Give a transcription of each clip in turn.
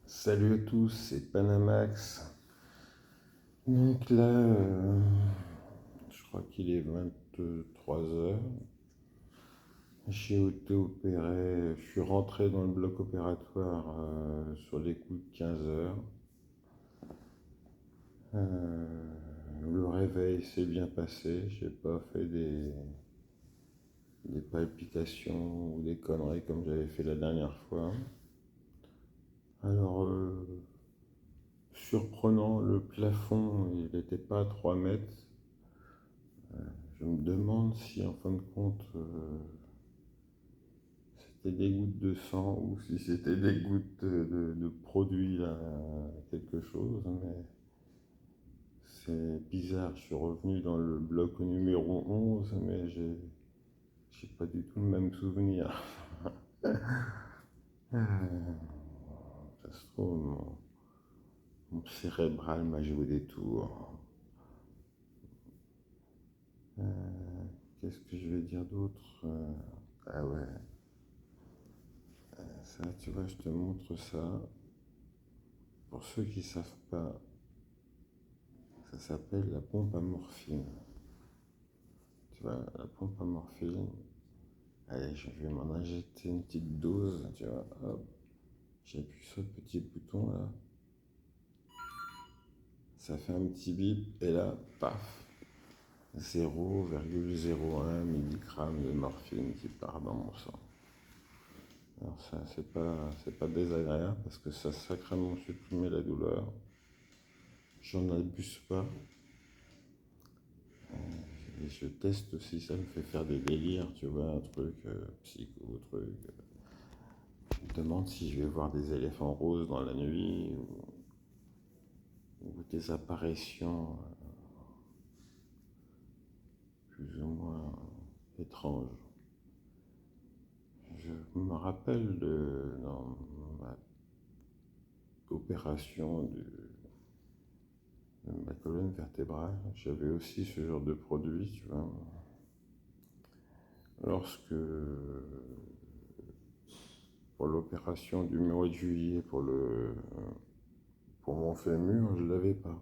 Salut à tous, c'est Panamax. Donc là, je crois qu'il est 23 heures. J'ai auto-opéré, je suis rentré dans le bloc opératoire sur les coups de 15 heures. Le réveil s'est bien passé, j'ai pas fait des palpitations ou des conneries comme j'avais fait la dernière fois. Alors, surprenant, le plafond, il n'était pas à 3 mètres. Je me demande si en fin de compte c'était des gouttes de sang ou si c'était des gouttes de produits là, quelque chose, mais c'est bizarre. Je suis revenu dans le bloc numéro 11, mais j'ai pas du tout le même souvenir. Ça se trouve, mon cérébral m'a joué des tours. Qu'est-ce que je vais dire d'autre? Ah ouais, ça, tu vois, je te montre ça. Pour ceux qui savent pas, ça s'appelle la pompe à morphine. Tu vois, la pompe à morphine, allez, je vais m'en injecter une petite dose, tu vois, hop, j'appuie sur le petit bouton là, ça fait un petit bip, et là, paf, 0,01 mg de morphine qui part dans mon sang. Alors ça, c'est pas désagréable parce que ça sacrément supprimer la douleur. J'en abuse pas. Et je teste si ça me fait faire des délires, tu vois, un truc psycho, truc. Je me demande si je vais voir des éléphants roses dans la nuit ou des apparitions plus ou moins étranges. Je me rappelle dans ma opération de ma colonne vertébrale, j'avais aussi ce genre de produit, tu vois. Lorsque, pour l'opération du mois de juillet, pour mon fémur, je ne l'avais pas.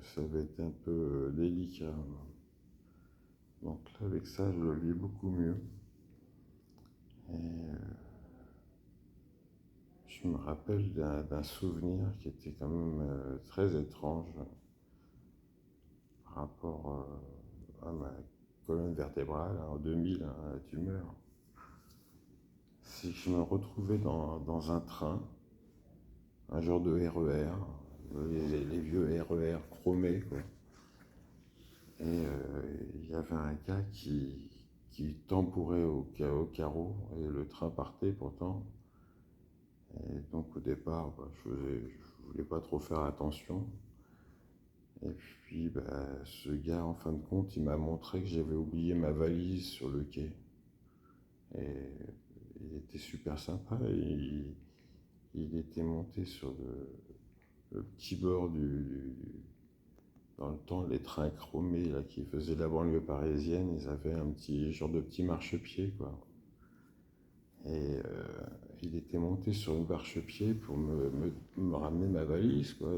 Ça avait été un peu délicat. Donc là, avec ça, je le vis beaucoup mieux. Et je me rappelle d'un souvenir qui était quand même très étrange par rapport à ma colonne vertébrale en 2000, hein, la tumeur. C'est que je me retrouvais dans un train, un genre de RER, les vieux RER chromés, quoi. Et il y avait un gars qui tambourait au carreau et le train partait pourtant. Et donc au départ, bah, je voulais pas trop faire attention. Et puis bah, ce gars, en fin de compte, il m'a montré que j'avais oublié ma valise sur le quai. Et il était super sympa. Il était monté sur le petit bord dans le temps, les trains chromés là, qui faisaient la banlieue parisienne, ils avaient un petit genre de petit marchepied, quoi. Et il était monté sur une marchepied pour me ramener ma valise, quoi,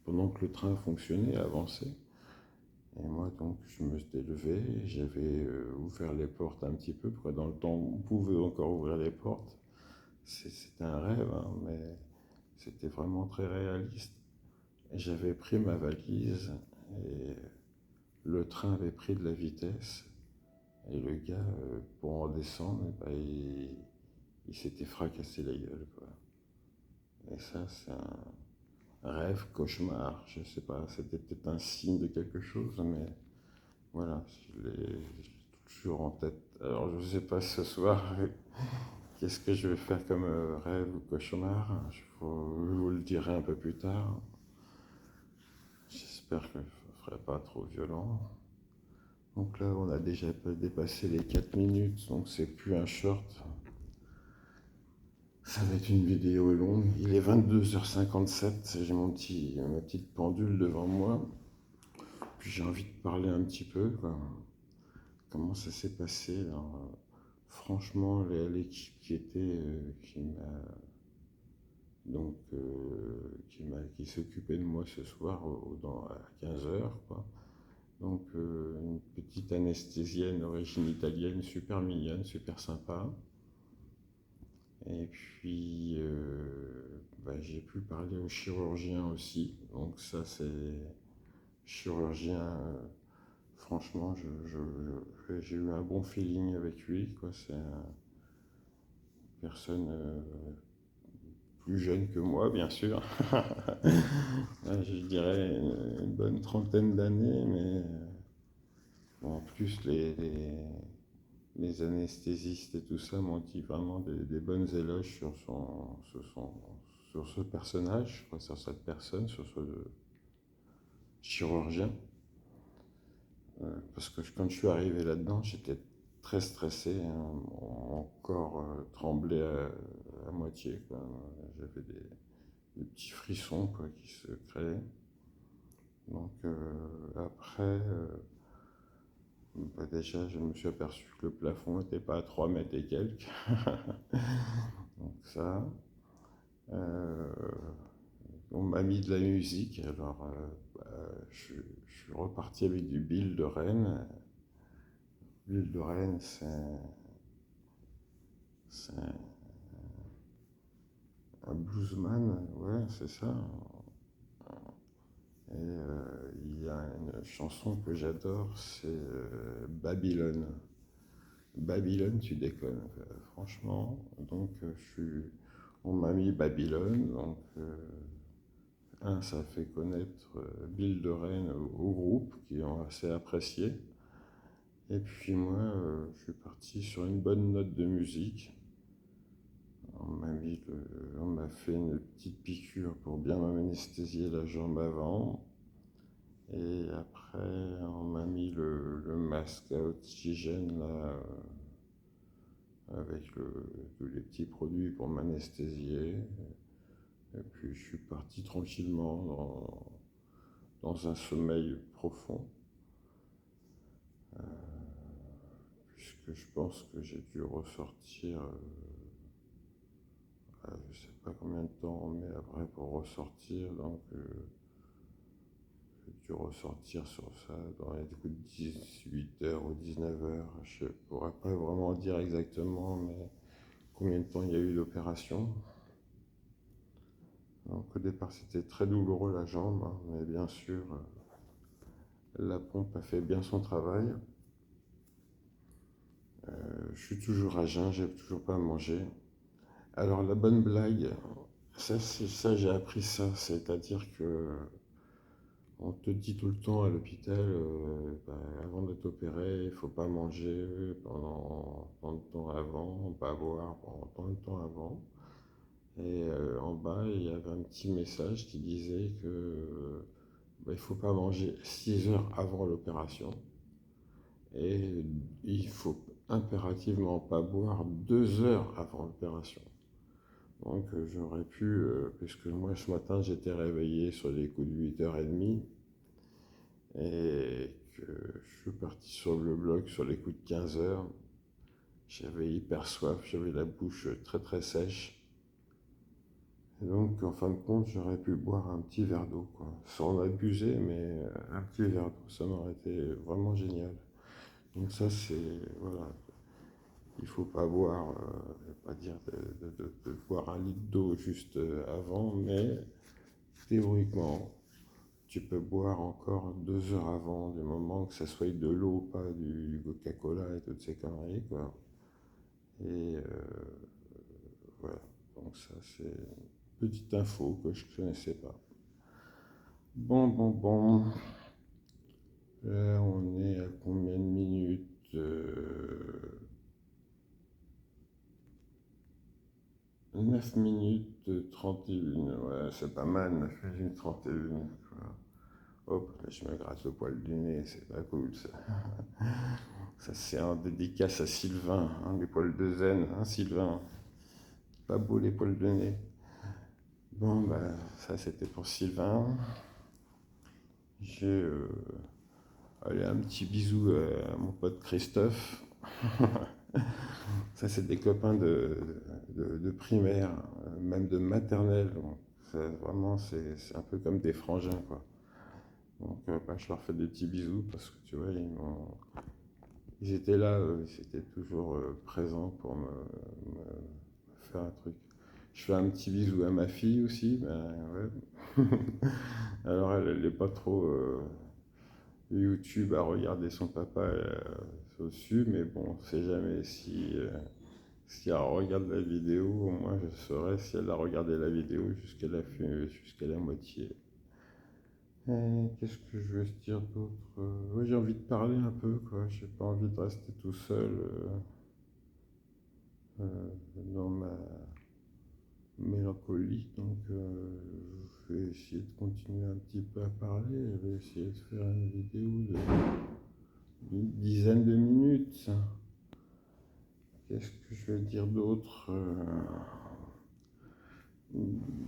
pendant que le train fonctionnait, avançait. Et moi, donc, je me suis levé, j'avais ouvert les portes un petit peu, quoi, dans le temps où on pouvait encore ouvrir les portes. C'était un rêve, hein, mais c'était vraiment très réaliste. Et j'avais pris ma valise et le train avait pris de la vitesse. Et le gars, pour en descendre, eh ben, il s'était fracassé la gueule, quoi. Et ça, c'est un rêve, cauchemar, je sais pas, c'était peut-être un signe de quelque chose, mais voilà, je l'ai toujours en tête. Alors, je sais pas ce soir, qu'est-ce que je vais faire comme rêve ou cauchemar, je vous le dirai un peu plus tard. J'espère que je ne ferai pas trop violent. Donc là, on a déjà dépassé les 4 minutes, donc c'est plus un short. Ça va être une vidéo longue. Il est 22h57, j'ai ma petite pendule devant moi. Puis j'ai envie de parler un petit peu, quoi. Comment ça s'est passé là, franchement, l'équipe qui m'a donc qui s'occupait de moi ce soir à 15 heures, quoi. Donc une petite anesthésienne d'origine italienne, super mignonne, super sympa. Et puis j'ai pu parler au chirurgien aussi. Donc ça c'est chirurgien. Franchement, j'ai eu un bon feeling avec lui, quoi. C'est une personne plus jeune que moi, bien sûr. Ouais, je dirais une bonne trentaine d'années, mais bon, en plus les anesthésistes et tout ça m'ont dit vraiment des bonnes éloges sur ce personnage, quoi, sur cette personne, sur ce chirurgien. Parce que quand je suis arrivé là-dedans, j'étais très stressé, hein. Mon corps tremblait à moitié, quoi. J'avais des petits frissons, quoi, qui se créaient. Donc après, déjà, je me suis aperçu que le plafond n'était pas à 3 mètres et quelques. Donc ça. Euh, on m'a mis de la musique, alors je suis reparti avec du Bill de Rennes. Bill de Rennes, c'est un bluesman, ouais, c'est ça. Et il y a une chanson que j'adore, c'est Babylone. Babylone, tu déconnes, franchement. Donc, on m'a mis Babylone. Donc, ça a fait connaître Bill de Rennes au groupe, qui ont assez apprécié. Et puis moi, je suis parti sur une bonne note de musique. On m'a fait une petite piqûre pour bien m'anesthésier la jambe avant. Et après, on m'a mis le masque à oxygène là, avec tous les petits produits pour m'anesthésier. Et puis je suis parti tranquillement dans un sommeil profond, puisque je pense que j'ai dû ressortir, je ne sais pas combien de temps, mais après pour ressortir, donc j'ai dû ressortir sur ça dans les 18 h ou 19 h. Je ne pourrais pas vraiment dire exactement, mais combien de temps il y a eu d'opération. Donc au départ c'était très douloureux la jambe, hein, mais bien sûr la pompe a fait bien son travail. Je suis toujours à jeun, j'ai toujours pas mangé. Alors la bonne blague, ça j'ai appris ça, c'est-à-dire que on te dit tout le temps à l'hôpital, avant de t'opérer, il faut pas manger pendant tant de temps avant, pas boire pendant tant de temps avant. Et en bas, il y avait un petit message qui disait que il faut pas manger 6 heures avant l'opération et il faut impérativement pas boire 2 heures avant l'opération. Donc j'aurais pu, puisque moi ce matin j'étais réveillé sur les coups de 8h30 et que je suis parti sur le bloc sur les coups de 15 h, j'avais hyper soif, j'avais la bouche très très sèche. Et donc en fin de compte j'aurais pu boire un petit verre d'eau, quoi. Sans abuser, mais un petit verre d'eau, ça m'aurait été vraiment génial. Donc ça c'est, voilà, il faut pas boire, je vais pas dire de boire un litre d'eau juste avant, mais théoriquement, tu peux boire encore 2 heures avant, du moment que ça soit de l'eau, pas du Coca-Cola et toutes ces conneries, quoi. Et voilà, donc ça c'est une petite info que je ne connaissais pas. Bon. Là, on est à combien de minutes 9 minutes 31. Ouais, c'est pas mal, 9 minutes 31. Hop, là, je me gratte le poil du nez, c'est pas cool ça. Ça, c'est en dédicace à Sylvain, hein, les poils de zen, hein, Sylvain. Pas beau les poils de nez. Bon, ça c'était pour Sylvain. J'ai allez, un petit bisou à mon pote Christophe. Ça, c'est des copains de primaire, même de maternelle. Donc, vraiment, c'est un peu comme des frangins, quoi. Donc, bah, je leur fais des petits bisous parce que tu vois, ils étaient là, ils étaient toujours présents pour me faire un truc. Je fais un petit bisou à ma fille aussi, ben ouais. Alors elle n'est pas trop YouTube à regarder son papa au-dessus, mais bon, on ne sait jamais si elle regarde la vidéo, au moins je saurais si elle a regardé la vidéo jusqu'à la moitié. Qu'est-ce que je veux se dire d'autre? Ouais, j'ai envie de parler un peu, quoi. J'ai pas envie de rester tout seul dans ma mélancolie, donc je vais essayer de continuer un petit peu à parler. Je vais essayer de faire une vidéo d'une dizaine de minutes. Qu'est-ce que je vais dire d'autre?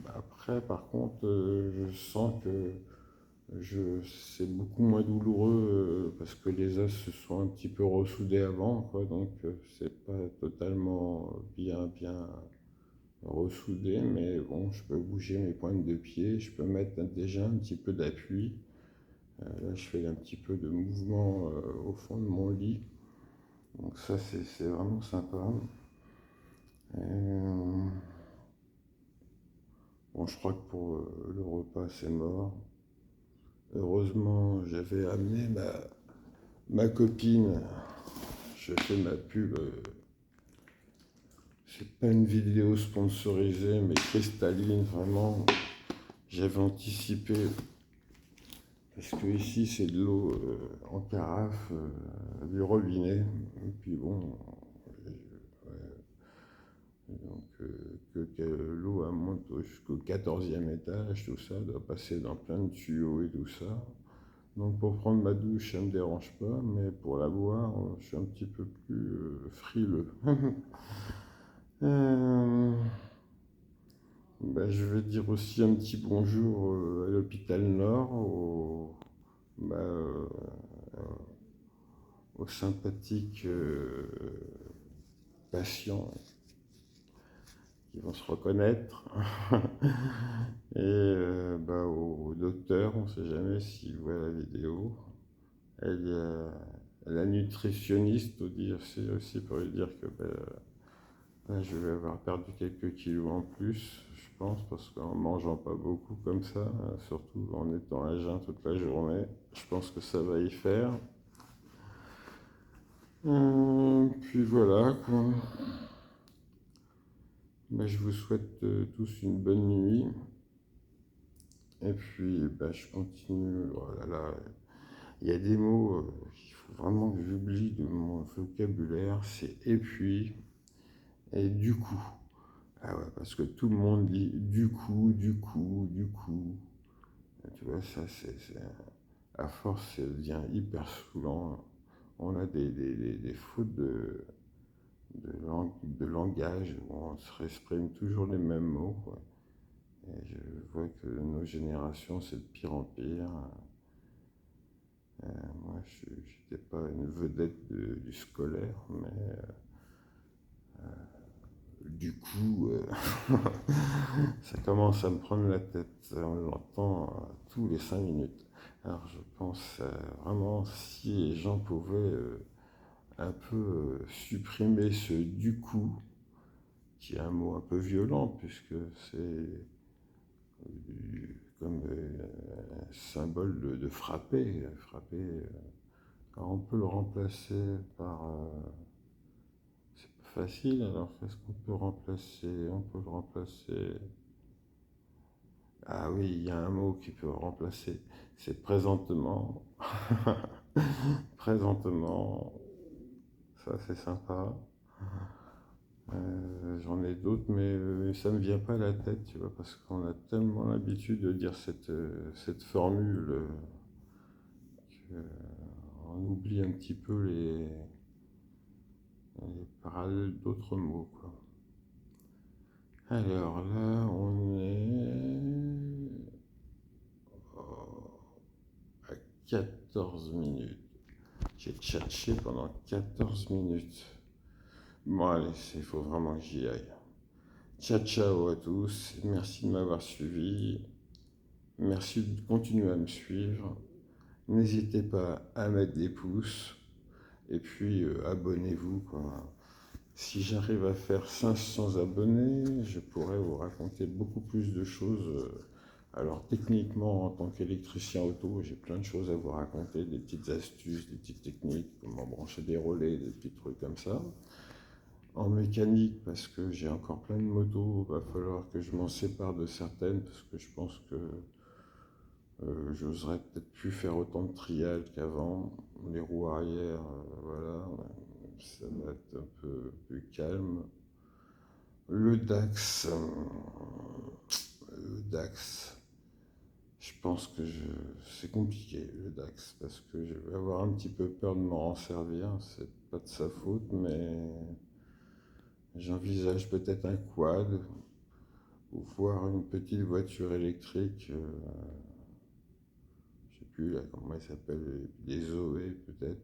Après, par contre, je sens que c'est beaucoup moins douloureux parce que les os se sont un petit peu ressoudés avant, quoi, donc c'est pas totalement bien ressoudé, mais bon, je peux bouger mes pointes de pied, je peux mettre déjà un petit peu d'appui. Là, je fais un petit peu de mouvement au fond de mon lit, donc ça, c'est vraiment sympa. Euh, bon, je crois que pour le repas, c'est mort. Heureusement, j'avais amené ma copine. Je fais ma pub. C'est pas une vidéo sponsorisée, mais cristalline, vraiment. J'avais anticipé. Parce que ici, c'est de l'eau en carafe, du robinet. Et puis bon, donc que l'eau elle monte jusqu'au 14e étage, tout ça, doit passer dans plein de tuyaux et tout ça. Donc pour prendre ma douche, ça ne me dérange pas, mais pour la boire, je suis un petit peu plus frileux. Euh, bah, je vais dire aussi un petit bonjour à l'hôpital Nord, bah, aux sympathiques patients qui vont se reconnaître. Et bah, au docteur, on ne sait jamais s'il voit la vidéo. Elle, la nutritionniste aussi pour lui dire que bah, je vais avoir perdu quelques kilos en plus, je pense, parce qu'en mangeant pas beaucoup comme ça, surtout en étant à jeun toute la journée, je pense que ça va y faire. Puis voilà, quoi. Bah, je vous souhaite tous une bonne nuit. Et puis, bah, je continue. Oh là là, il y a des mots qu'il faut vraiment que j'oublie de mon vocabulaire. C'est et puis et du coup. Ah ouais, parce que tout le monde dit du coup, du coup, du coup. Et tu vois, ça, à force, ça devient hyper saoulant. On a des fautes de langage où on se exprime toujours les mêmes mots, quoi. Et je vois que nos générations, c'est de pire en pire. Moi, je n'étais pas une vedette du scolaire, mais du coup, ça commence à me prendre la tête. On l'entend tous les 5 minutes. Alors je pense vraiment si les gens pouvaient un peu supprimer ce du coup, qui est un mot un peu violent, puisque c'est comme un symbole de frapper. Frapper. Alors on peut le remplacer par... c'est pas facile, alors qu'est-ce qu'on peut remplacer? On peut le remplacer... Ah oui, il y a un mot qui peut remplacer. C'est présentement. Présentement, ça c'est sympa. J'en ai d'autres, mais ça me vient pas à la tête, tu vois, parce qu'on a tellement l'habitude de dire cette formule qu'on oublie un petit peu les parallèles d'autres mots, quoi. Alors là, on est à 14 minutes. J'ai tchatché pendant 14 minutes. Bon, allez, il faut vraiment que j'y aille. Ciao, ciao à tous. Merci de m'avoir suivi. Merci de continuer à me suivre. N'hésitez pas à mettre des pouces. Et puis, abonnez-vous, quoi. Si j'arrive à faire 500 abonnés, je pourrais vous raconter beaucoup plus de choses. Alors techniquement, en tant qu'électricien auto, j'ai plein de choses à vous raconter, des petites astuces, des petites techniques, comment brancher des relais, des petits trucs comme ça. En mécanique, parce que j'ai encore plein de motos, il va falloir que je m'en sépare de certaines, parce que je pense que j'oserais peut-être plus faire autant de trial qu'avant. Les roues arrière, voilà, ça va être un peu plus calme. Le DAX, le DAX, je pense que c'est compliqué le DAX parce que je vais avoir un petit peu peur de m'en servir. C'est pas de sa faute, mais j'envisage peut-être un quad ou voir une petite voiture électrique. Je sais plus là comment elle s'appelle, des Zoé peut-être.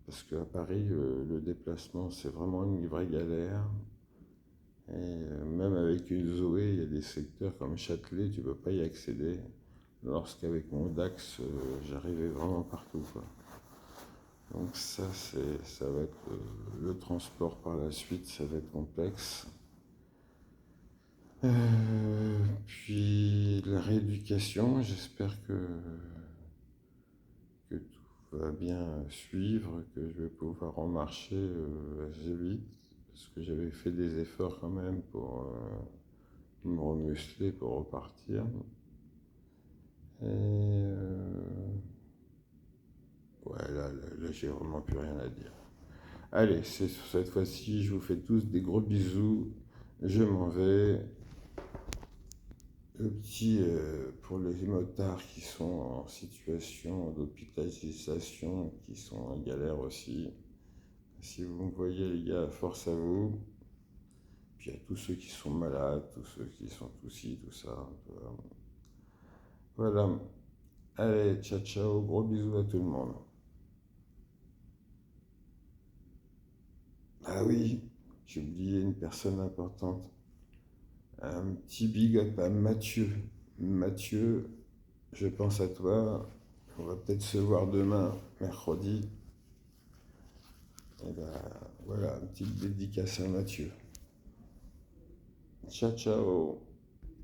Parce qu'à Paris, le déplacement c'est vraiment une vraie galère. Et même avec une Zoé, il y a des secteurs comme Châtelet, tu ne peux pas y accéder. Lorsqu'avec mon DAX, j'arrivais vraiment partout, quoi. Donc ça va être le transport par la suite, ça va être complexe. Puis la rééducation, j'espère que tout va bien suivre, que je vais pouvoir en marcher assez vite, parce que j'avais fait des efforts quand même pour me remuscler, pour repartir. Et ouais, là j'ai vraiment plus rien à dire. Allez, c'est sur cette fois-ci, je vous fais tous des gros bisous. Je m'en vais. Le petit, pour les motards qui sont en situation d'hospitalisation, qui sont en galère aussi. Si vous me voyez, les gars, force à vous. Puis à tous ceux qui sont malades, tous ceux qui sont tout ci, tout ça. Voilà. Allez, ciao, ciao. Gros bisous à tout le monde. Ah oui, j'ai oublié une personne importante. Un petit big up à Mathieu. Mathieu, je pense à toi. On va peut-être se voir demain, mercredi. Et ben voilà, une petite dédicace à Mathieu. Ciao, ciao.